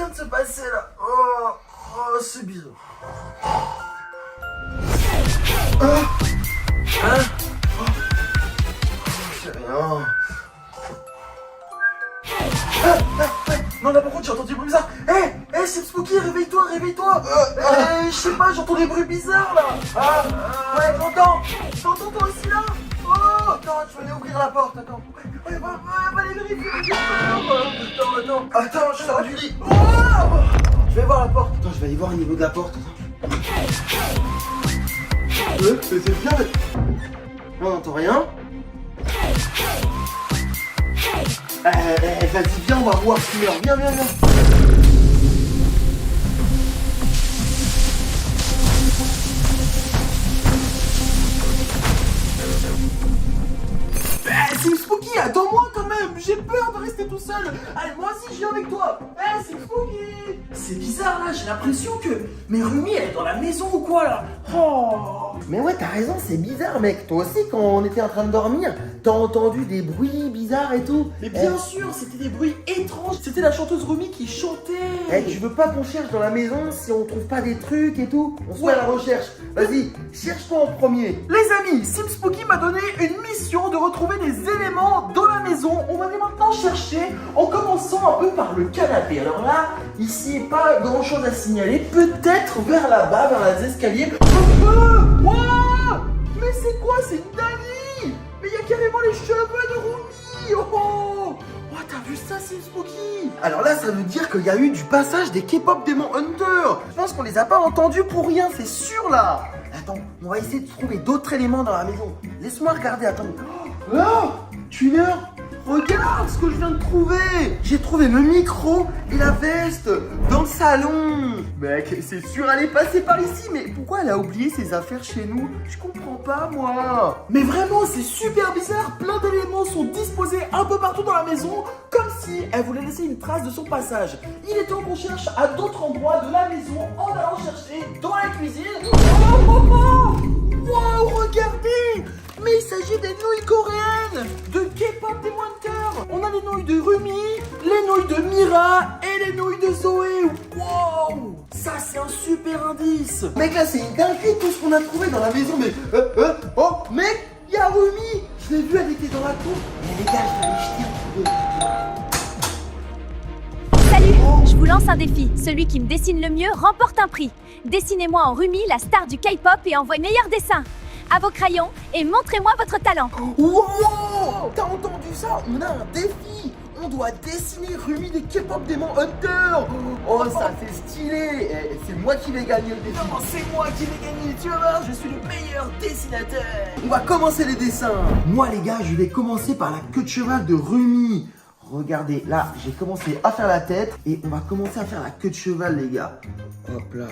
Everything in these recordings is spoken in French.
vient de se passer là? Oh, c'est bizarre. Hein? C'est rien. Non, là par contre j'ai entendu des bruits bizarres. C'est Spooky, réveille-toi. Je sais pas, j'entends des bruits bizarres là. Ouais, t'entends toi aussi là? Oh, attends, je vais aller ouvrir la porte, attends. Ouais, va aller vérifier. Attends, je sors du lit. Oh, je vais voir la porte. Attends, je vais aller voir au niveau de la porte. C'est bien. On n'entend rien. Vas-y, viens, on va voir qui meurt. Viens. C'est Spooky, attends-moi quand même. J'ai peur de rester tout seul. Allez, moi aussi, je viens avec toi. C'est Spooky. C'est bizarre là, j'ai l'impression que... Mais Rumi, elle est dans la maison ou quoi là? Oh. Mais ouais, t'as raison, c'est bizarre, mec. Toi aussi, quand on était en train de dormir, t'as entendu des bruits bizarres et tout? Mais bien sûr, c'était des bruits étranges. C'était la chanteuse Rumi qui chantait. Tu veux pas qu'on cherche dans la maison si on trouve pas des trucs et tout? On se fait à la recherche. Vas-y, cherche-toi en premier. Les amis, Sim Spooky m'a donné une mission de retrouver des éléments dans la maison. On va aller maintenant chercher en commençant un peu par le canapé. Alors là, ici, pas grand chose à signaler. Peut-être vers là-bas, vers les escaliers. Wow, mais c'est quoi? C'est une dinguerie. Mais il y a carrément les cheveux de Rumi. Oh, t'as vu ça, c'est Spooky? Alors là, ça veut dire qu'il y a eu du passage des K-pop Demon Hunter. Je pense qu'on les a pas entendus pour rien, c'est sûr là. Attends, on va essayer de trouver d'autres éléments dans la maison. Laisse-moi regarder, attends. Oh, Tuner, regarde ce que je viens de trouver. J'ai trouvé le micro et la veste dans le salon. Mec, c'est sûr, elle est passée par ici. Mais pourquoi elle a oublié ses affaires chez nous? Je comprends pas, moi. Mais vraiment, c'est super bizarre. Plein d'éléments sont disposés un peu partout dans la maison, comme si elle voulait laisser une trace de son passage. Il est temps qu'on cherche à d'autres endroits de la maison en allant chercher dans la cuisine. Wow, regardez! Mais il s'agit des nouilles coréennes de K-pop Demon Hunter. On a les nouilles de Rumi, les nouilles de Mira et les nouilles de Zoé. Wow! Ça, c'est un super indice. Mec, là, c'est une dinguerie tout ce qu'on a trouvé dans la maison. Mais, oh, mec, il y a Rumi. Je l'ai vu, elle était dans la cour. Mais les gars, je vais aller jeter un coup d'œil. Salut, je vous lance un défi. Celui qui me dessine le mieux remporte un prix. Dessinez-moi en Rumi, la star du K-pop, et envoie meilleur dessin. À vos crayons et montrez-moi votre talent. Wow! T'as entendu ça? On a un défi. On doit dessiner Rumi des K-pop Demon Hunter. Oh, ça fait stylé. C'est moi qui vais gagner le défi. Non, c'est moi qui vais gagner. Tu vas voir, je suis le meilleur dessinateur. On va commencer les dessins. Moi, les gars, je vais commencer par la queue de cheval de Rumi. Regardez, là, j'ai commencé à faire la tête et on va commencer à faire la queue de cheval, les gars. Hop là.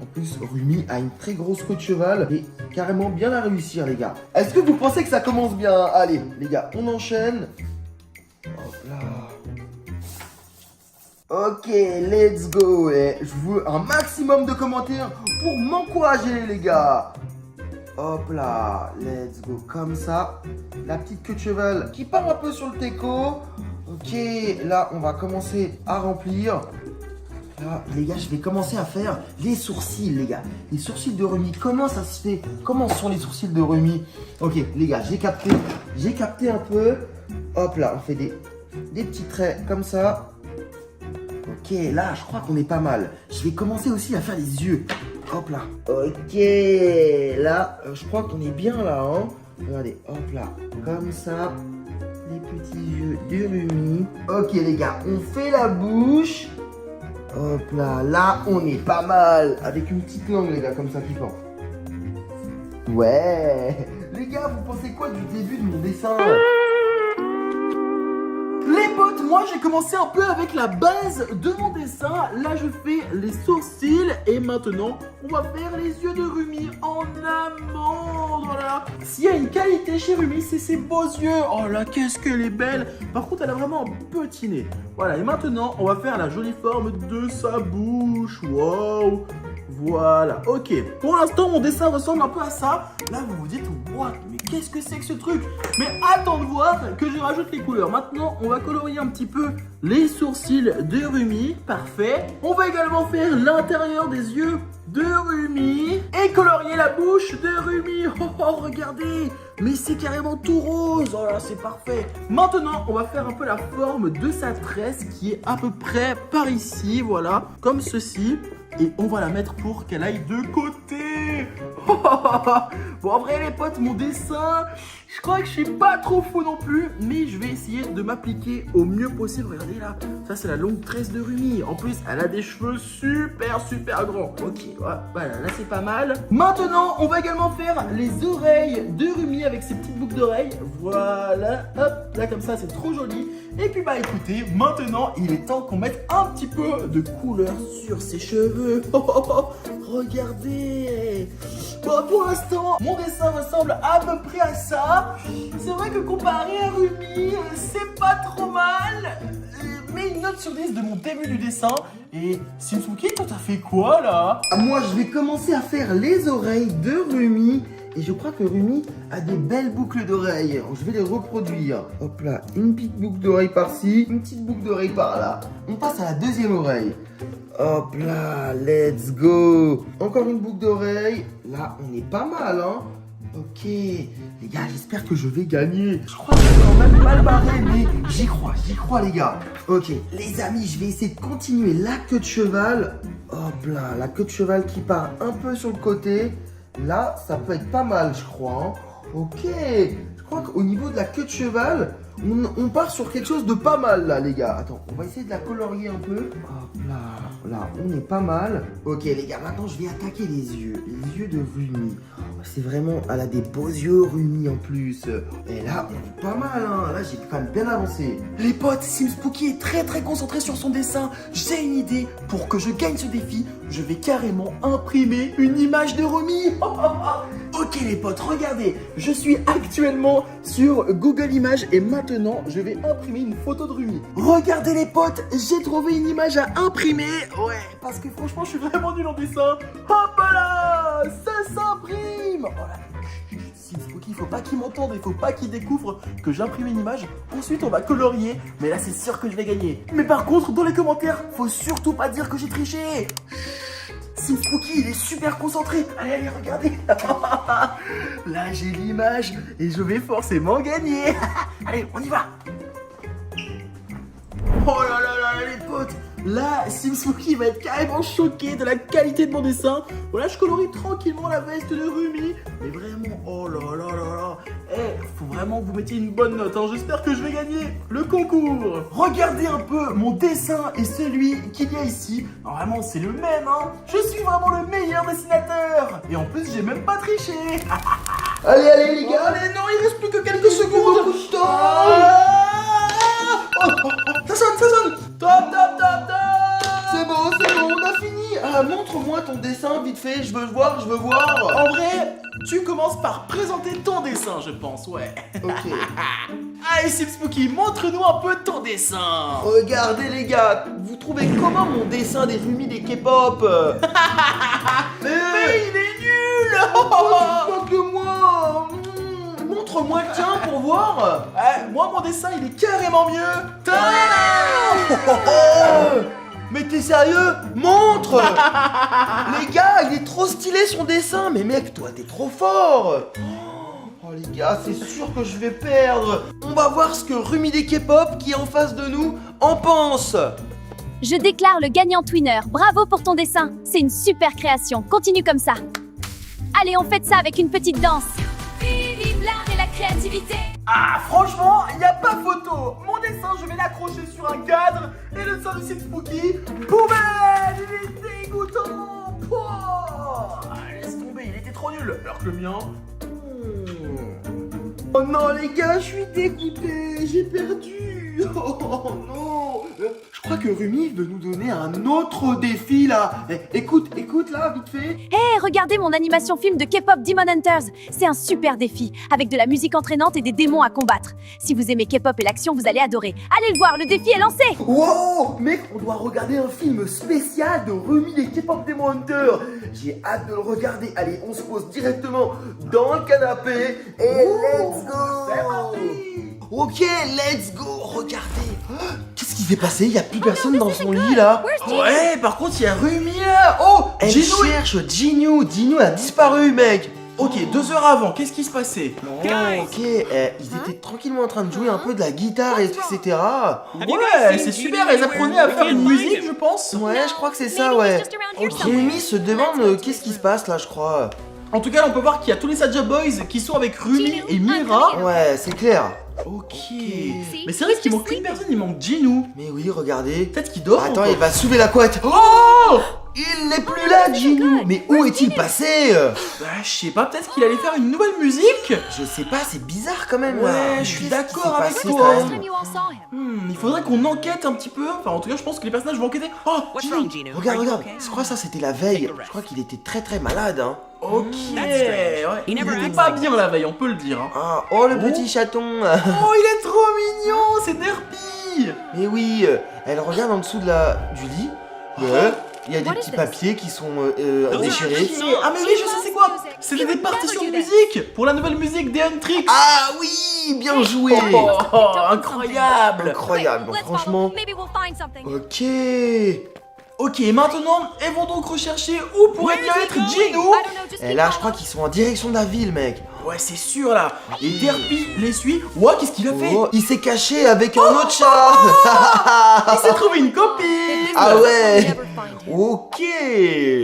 En plus, Rumi a une très grosse queue de cheval et carrément bien à réussir, les gars. Est-ce que vous pensez que ça commence bien? Allez, les gars, on enchaîne. Hop là. Ok, let's go. Et je veux un maximum de commentaires pour m'encourager, les gars. Hop là, let's go, comme ça. La petite queue de cheval qui part un peu sur le teco. Ok, là, on va commencer à remplir. Là, les gars, je vais commencer à faire les sourcils, les gars. Les sourcils de Rumi, comment ça se fait? Comment sont les sourcils de Rumi? Ok, les gars, j'ai capté un peu. Hop là, on fait des petits traits comme ça. Ok, là, je crois qu'on est pas mal. Je vais commencer aussi à faire les yeux. Hop là. Ok, là, je crois qu'on est bien là, hein. Regardez, hop là, comme ça. Les petits yeux de Rumi. Ok, les gars, on fait la bouche. Hop là, là on est pas mal. Avec une petite langue, les gars, comme ça qui pend. Ouais. Les gars, vous pensez quoi du début de mon dessin? Les potes, moi j'ai commencé un peu avec la base de mon dessin. Là je fais les sourcils et maintenant on va faire les yeux de Rumi en amande. Voilà. S'il y a une qualité chez Rumi, c'est ses beaux yeux. Oh là, qu'est-ce qu'elle est belle. Par contre, elle a vraiment un petit nez. Voilà, et maintenant on va faire la jolie forme de sa bouche. Waouh. Voilà, ok. Pour l'instant, mon dessin ressemble un peu à ça. Là, vous vous dites, what? Mais qu'est-ce que c'est que ce truc? Mais attends de voir que je rajoute les couleurs. Maintenant, on va colorier un petit peu les sourcils de Rumi. Parfait. On va également faire l'intérieur des yeux de Rumi et colorier la bouche de Rumi. Oh, oh, regardez, mais c'est carrément tout rose. Oh là, c'est parfait. Maintenant, on va faire un peu la forme de sa tresse qui est à peu près par ici, voilà, comme ceci. Et on va la mettre pour qu'elle aille de côté. Bon, en vrai, les potes, mon dessin, je crois que je suis pas trop fou non plus, mais je vais essayer de m'appliquer au mieux possible. Regardez là, ça c'est la longue tresse de Rumi. En plus, elle a des cheveux super grands. Ok, voilà, là c'est pas mal. Maintenant, on va également faire les oreilles de Rumi avec ses petites boucles d'oreilles. Voilà, hop, là comme ça, c'est trop joli. Et puis bah écoutez, maintenant, il est temps qu'on mette un petit peu de couleur sur ses cheveux. Regardez. Bon, pour l'instant, mon dessin ressemble à peu près à ça. C'est vrai que comparé à Rumi, c'est pas trop mal. Mais une note sur 10 de mon début du dessin. Et Simsuki, toi t'as fait quoi là? Moi je vais commencer à faire les oreilles de Rumi. Et je crois que Rumi a des belles boucles d'oreilles. Je vais les reproduire. Hop là, une petite boucle d'oreille par-ci, une petite boucle d'oreille par-là. On passe à la deuxième oreille. Hop là, let's go. Encore une boucle d'oreille. Là, on est pas mal, hein. Ok, les gars, j'espère que je vais gagner. Je crois que c'est quand même mal barré, mais j'y crois les gars. Ok, les amis, je vais essayer de continuer la queue de cheval. Hop là, la queue de cheval qui part un peu sur le côté. Là, ça peut être pas mal, je crois. Hein. Ok, je crois qu'au niveau de la queue de cheval, on part sur quelque chose de pas mal là, les gars. Attends, on va essayer de la colorier un peu. Hop là, on est pas mal. Ok, les gars, maintenant je vais attaquer les yeux de Rumi. C'est vraiment, elle a des beaux yeux, Rumi en plus. Et là, on est pas mal, hein. Là, j'ai quand même bien avancé. Les potes, Simspooky est très concentré sur son dessin. J'ai une idée. Pour que je gagne ce défi, je vais carrément imprimer une image de Rumi. Ok, les potes, regardez. Je suis actuellement sur Google Images et maintenant, je vais imprimer une photo de Rumi. Regardez, les potes, j'ai trouvé une image à imprimer. Ouais, parce que franchement, je suis vraiment nul en dessin. Hop là, ça s'imprime. Oh là, Simspooky, il faut pas qu'il m'entende, il faut pas qu'il découvre que j'imprime une image. Ensuite, on va colorier, mais là, c'est sûr que je vais gagner. Mais par contre, dans les commentaires, faut surtout pas dire que j'ai triché. Simspooky, il est super concentré. Allez, regardez. Là, j'ai l'image et je vais forcément gagner. Allez, on y va. Oh là là, les potes. Là, Simspooky va être carrément choqué de la qualité de mon dessin. Voilà, je colorie tranquillement la veste de Rumi. Mais vraiment, oh là là là là. Faut vraiment que vous mettiez une bonne note, hein. J'espère que je vais gagner le concours. Regardez un peu mon dessin et celui qu'il y a ici. Normalement, c'est le même, hein. Je suis vraiment le meilleur dessinateur. Et en plus, j'ai même pas triché. Allez, les gars. Allez, non, il reste plus que quelques secondes. Ça sonne. Top. C'est bon, on a fini. Montre-moi ton dessin, vite fait, je veux voir. En vrai, tu commences par présenter ton dessin, je pense, ouais. Ok. Allez, Simspooky, montre-nous un peu ton dessin. Regardez, les gars, vous trouvez comment mon dessin des Rumi des K-pop? Mais il est nul. Pas que moi. Montre-moi le tien pour voir. Moi, mon dessin, il est carrément mieux. Mais t'es sérieux? Montre. Les gars, il est trop stylé son dessin. Mais mec, toi, t'es trop fort. Oh les gars, c'est sûr que je vais perdre. On va voir ce que Rumi des K-pop, qui est en face de nous, en pense. Je déclare le gagnant Twinner. Bravo pour ton dessin. C'est une super création. Continue comme ça. Allez, on fête ça avec une petite danse. Vive l'art et la créativité. Ah, franchement, il n'y a pas photo. Mon dessin, je vais l'accrocher sur un cadre. Et le dessin de Simspooky, poubelle. Il est dégoûtant. Laisse tomber, il était trop nul. Alors que le mien... Oh non, les gars, je suis dégoûté. J'ai perdu. Oh non. Je crois que Rumi veut nous donner un autre défi là. Écoute là, vite fait. Hé, regardez mon animation film de K-pop Demon Hunters. C'est un super défi, avec de la musique entraînante et des démons à combattre. Si vous aimez K-pop et l'action, vous allez adorer. Allez le voir, le défi est lancé. Wow, mec, on doit regarder un film spécial de Rumi et K-pop Demon Hunter. J'ai hâte de le regarder. Allez, on se pose directement dans le canapé et let's go. C'est parti. Ok, let's go. Regardez. Qu'est-ce qui s'est passé? Il y a plus personne dans son lit là. Ouais, par contre, il y a Rumi là. Oh, elle cherche Jinwoo. Jinwoo a disparu, mec. Ok, 2 heures avant, qu'est-ce qui se passait? Oh, ok, ils étaient tranquillement en train de jouer un peu de la guitare, etc. Ouais, c'est super, elles apprenaient à faire une musique, je pense. Ouais, je crois que c'est ça, ouais. Rumi se demande qu'est-ce qui se passe là, je crois. En tout cas, là, on peut voir qu'il y a tous les Saja Boys qui sont avec Rumi et Mira. Ouais, c'est clair. Ok. Mais c'est vrai qu'il manque une personne, il manque Jinwoo. Mais oui, regardez. Peut-être qu'il dort. Attends, encore. il va soulever la couette. Oh! Il n'est plus là, Jinwoo. Mais où est-il passé? Bah, je sais pas, peut-être qu'il allait faire une nouvelle musique. Je sais pas, c'est bizarre quand même. Ouais, là. je suis Qu'est-ce qui d'accord s'est avec passé, toi. quand même? Il faudrait qu'on enquête un petit peu. Enfin, en tout cas, je pense que les personnages vont enquêter. Oh, Jinwoo. Regarde. Je crois que ça c'était la veille. Je crois qu'il était très malade. Hein. Ok, ouais. Il était pas bien la veille, on peut le dire. Hein. Ah, oh le petit chaton. Oh, il est trop mignon, c'est Derpy. Mais oui, elle regarde en dessous du lit. Il y a des petits papiers qui sont déchirés. Ah mais oui, je sais c'est quoi. C'était des partitions de musique pour la nouvelle musique des Huntrix. Ah oui, bien joué. Oh, incroyable. Incroyable, franchement. Ok. Ok, maintenant, elles vont donc rechercher où pourrait bien être Jinwoo. Et là, je crois qu'ils sont en direction de la ville, mec. Ouais, c'est sûr là. Et Derpy les suit. Ouais, qu'est-ce qu'il a fait? Oh, il s'est caché avec un autre chat. Il s'est trouvé une copine. Ah ouais. Ok.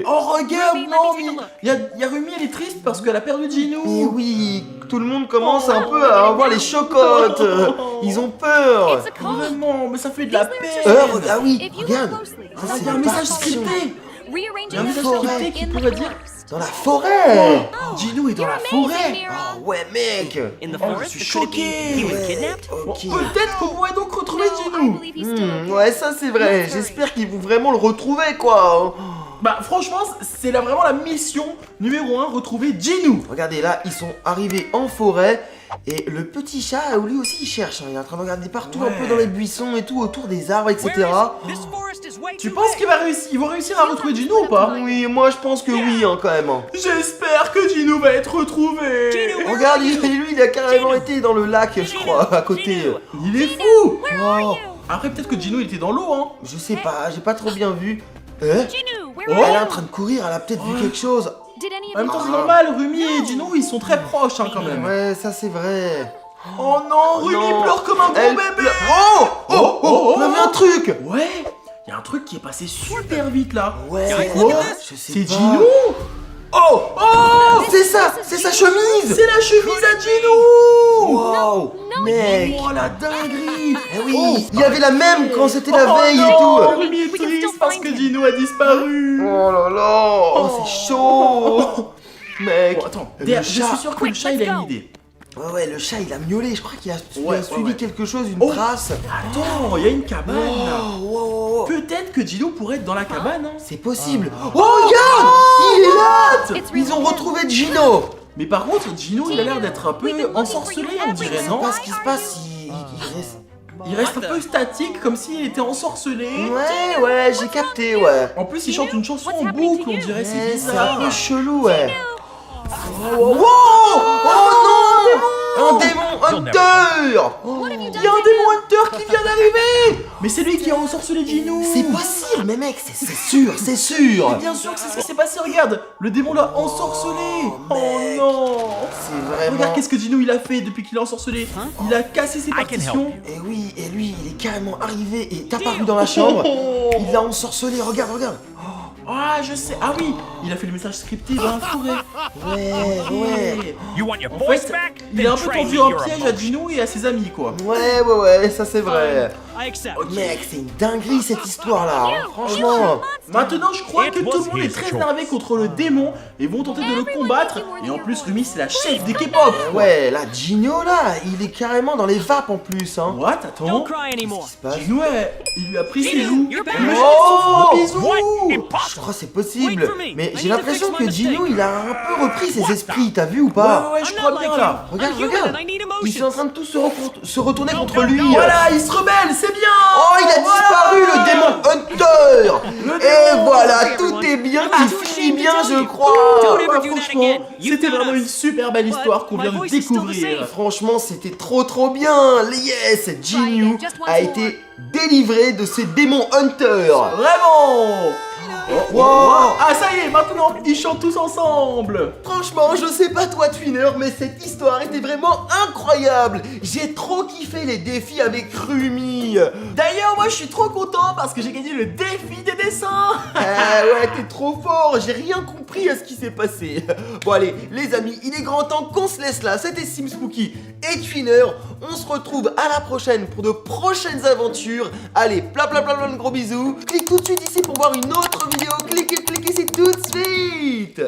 Oh, regarde, non, il y a Rumi, elle est triste parce qu'elle a perdu Jinwoo. Mais oui, tout le monde commence un peu à avoir les chocottes. Ils ont peur. Vraiment, mais ça fait de la peine. Ah oui, regarde. Ça, Il y a un message scripté. Il y a un message scripté qui pourrait dire dans la forêt. Jinwoo est dans la forêt. Oh ouais, mec. Je suis choqué. Bon, Ok. peut-être qu'on pourrait donc retrouver Jinwoo. Ouais, ça c'est vrai. J'espère qu'ils vont vraiment le retrouver, quoi. Bah franchement, c'est là vraiment la mission numéro 1, retrouver Jinwoo. Regardez, là, ils sont arrivés en forêt. Et le petit chat, lui aussi, il cherche. Il est en train de regarder partout, un peu dans les buissons et tout, autour des arbres, etc. Tu penses qu'ils vont réussir à retrouver Jinwoo ou pas? Oui, moi je pense que oui, hein, quand même. J'espère que Jinwoo va être retrouvé. Regarde, lui, il a carrément été dans le lac, je crois, à côté. Il est fou. Oh, Après, peut-être que Jinwoo il était dans l'eau, hein. je sais pas, j'ai pas trop bien vu. Oh. Elle est en train de courir, elle a peut-être vu quelque chose. En même temps, c'est normal, Rumi et Jinwoo ils sont très proches, hein, quand même. Ouais, ça c'est vrai. Oh non, Rumi non. pleure comme un gros Elle bébé. pleure. Oh, on a vu un truc. Ouais, il y a un truc qui est passé super vite là. Ouais, C'est quoi? je sais C'est pas. Jinwoo. Oh, C'est ça, c'est sa chemise. c'est la chemise à Jinwoo. Wow, mec. Oh la dinguerie. Eh oui, il y avait la même quand c'était la veille et Oh, tout. Rumi est triste parce que Jinwoo a disparu. Oh là là, c'est chaud. Mec. Bon, attends, Le je suis chat. sûr que le chat il a une idée. Ouais, le chat il a miaulé, je crois qu'il a, Ouais, suivi ouais. quelque chose, une Oh. trace. Attends, il y a une cabane là. Oh, wow. Peut-être que Jinwoo pourrait être dans la cabane, hein. C'est possible. Oh, regarde, il est là. Ils ont retrouvé Gino. Mais par contre, Jinwoo il a l'air d'être un peu ensorcelé, on dirait, Je sais non? pas ce qui se passe, il reste... Il reste un peu statique, comme s'il était ensorcelé. Ouais, j'ai capté, ouais. En plus, il chante une chanson en boucle, on dirait, c'est Ouais, c'est un bizarre. peu chelou, ouais. Oh non, un démon hunter. Il y a un démon hunter qui vient d'arriver. Mais c'est lui qui a ensorcelé Jinwoo. C'est possible, mais mec, c'est sûr, c'est sûr. Mais bien sûr que c'est ce qui s'est passé, regarde. Le démon l'a ensorcelé. Oh, Oh mec. non. C'est vraiment... Regarde qu'est-ce que Jinwoo il a fait depuis qu'il est ensorcelé. Il a cassé ses partitions. Et oui, et lui, il est carrément arrivé et est apparu dans la chambre. Il l'a ensorcelé, regarde. Ah, je sais. Ah oui, il a fait le message scripté dans la forêt. Ouais. You want your En voice fait, back? il a un Then peu train tendu me un your piège à emotions. Jinwoo et à ses amis, quoi. Ouais, ça c'est vrai. Mec, c'est une dinguerie cette histoire-là, hein, franchement. Maintenant, je crois que tout le monde est très énervé contre le démon et vont tenter de le combattre. Et en plus, Rumi, c'est la chef des K-pop. Ouais, là, Gino, là, il est carrément dans les vapes en plus, hein. What? Attends. Qu'est-ce qui se passe? Gino, il lui a pris ses joues. Oh, Bisous. je crois que c'est possible. Mais j'ai l'impression que Gino, il a un peu repris ses esprits, t'as vu ou Ouais, pas? ouais, je crois bien là. Regarde, regarde. Ils sont en train de tous se retourner contre lui. Voilà, il se rebelle, c'est bien. Oh, il a disparu, le démon Hunter. Et démon. voilà, tout est bien qui finit bien, je crois. Ouais, franchement, c'était vraiment une super belle histoire qu'on vient de découvrir. Franchement, c'était trop bien. Yes, Jinyu a été délivré de ces démons Hunter. Vraiment. Wow. Ah, ça y est, maintenant, ils chantent tous ensemble. Franchement, je sais pas toi Twinner, mais cette histoire était vraiment incroyable. J'ai trop kiffé les défis avec Rumi. D'ailleurs, moi, je suis trop content parce que j'ai gagné le défi des dessins. Ah ouais, t'es trop fort, j'ai rien compris à ce qui s'est passé. Bon allez, les amis, il est grand temps qu'on se laisse là. C'était SimSpooky et Twinner. On se retrouve à la prochaine pour de prochaines aventures. Allez, plein de gros bisous. Clique tout de suite ici pour voir une autre vidéo. Cliquez, c'est tout de suite.